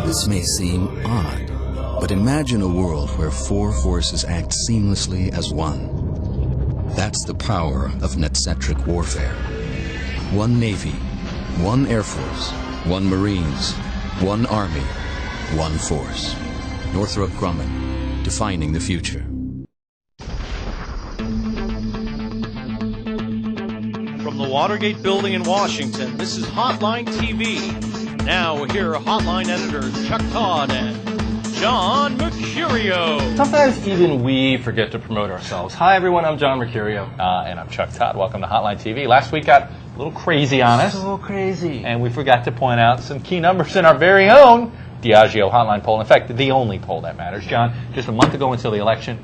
This may seem odd, but imagine a world where four forces act seamlessly as one. That's the power of netcentric warfare. One Navy, one Air Force, one Marines, one Army, one force. Northrop Grumman, defining the future. From the Watergate building in Washington, this is Hotline TV. Now here are Hotline editors Chuck Todd and John Mercurio. Sometimes even we forget to promote ourselves. Hi everyone, I'm John Mercurio. And I'm Chuck Todd. Welcome to Hotline TV. Last week got a little crazy on us. So crazy. And we forgot to point out some key numbers in our very own Diageo Hotline poll. In fact, the only poll that matters. John, just a month ago until the election,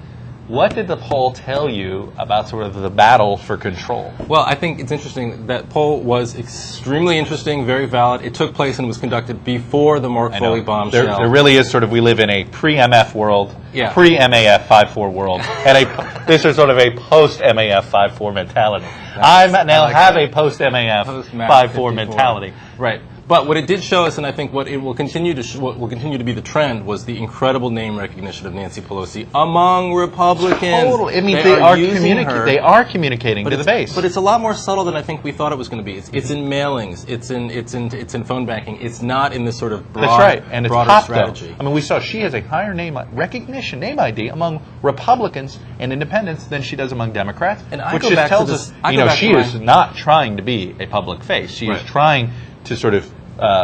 what did the poll tell you about sort of the battle for control? Well, I think it's interesting. That poll was extremely interesting, very valid. It took place and was conducted before the Mark Foley bombshell. There really is sort of, we live in a pre-MF world, pre-MAF 5-4 world, and this is sort of a post-MAF 5-4 mentality. I now have a post-MAF 5-4 mentality. Right. But what it did show us, and I think what it will continue to what will continue to be the trend, was the incredible name recognition of Nancy Pelosi among Republicans. Totally. I mean, they are communicating to the base. But it's a lot more subtle than I think we thought it was going to be. It's in mailings. It's in phone banking. It's not in this sort of broad, That's right. And it's broader strategy. Though. I mean, we saw she has a higher name recognition, name ID among Republicans and independents than she does among Democrats, which just tells us, she is not trying to be a public face. She is trying to sort of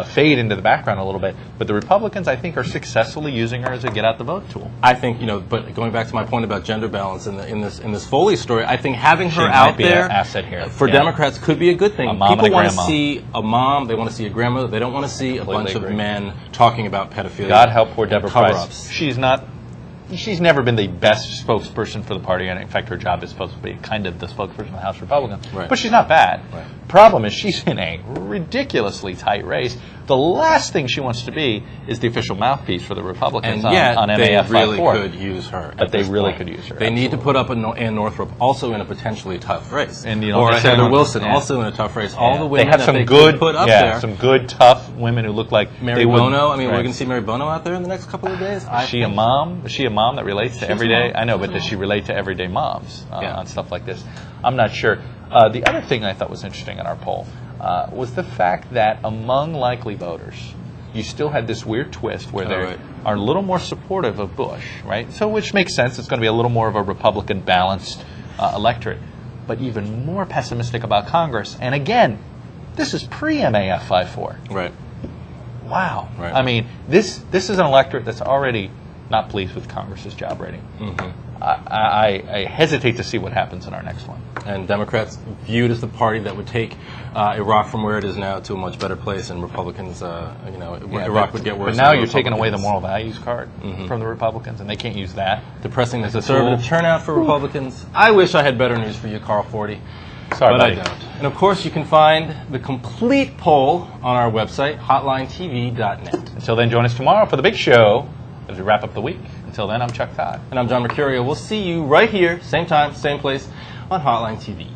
fade into the background a little bit, but the Republicans, I think, are successfully using her as a get-out-the-vote tool. I think, but going back to my point about gender balance in this Foley story, I think having her out there an asset here. For Democrats could be a good thing. A mom People want to grandma. see a mom, they want to see a grandmother, they don't want to see a bunch of men talking about pedophilia. God help poor Deborah Price. She's never been the best spokesperson for the party, and in fact, her job is supposed to be kind of the spokesperson of the House Republicans. But she's not bad. Problem is, she's in a ridiculously tight race. The last thing she wants to be is the official mouthpiece for the Republicans on MAF 5-4. They really could use her. But they really could use her. They need to put up Ann Northrop also in a potentially tough race. And, or Heather Wilson also in a tough race. All the women they have some good, put up there. Some good, tough women who look like Mary Bono. I mean, we're going to see Mary Bono out there in the next couple of days. Is she a mom? Is she a mom that relates to everyday? I know, but does she relate to everyday moms on stuff like this? I'm not sure. The other thing I thought was interesting in our poll was the fact that among likely voters, you still had this weird twist where they are a little more supportive of Bush, right? So, which makes sense. It's going to be a little more of a Republican balanced electorate, but even more pessimistic about Congress. And again, this is pre-MAF 5-4. Right. Wow. Right. I mean, this is an electorate that's already not pleased with Congress's job rating. I hesitate to see what happens in our next one. And Democrats viewed as the party that would take Iraq from where it is now to a much better place, and Republicans, Iraq would get worse. But now you're taking away the moral values card from the Republicans, and they can't use that. Depressing the conservative turnout for Republicans. I wish I had better news for you, Carl Forty. Sorry, but I don't. And of course, you can find the complete poll on our website, HotlineTV.net. Until then, join us tomorrow for the big show as we wrap up the week. Until then, I'm Chuck Todd. And I'm John Mercurio. We'll see you right here, same time, same place, on Hotline TV.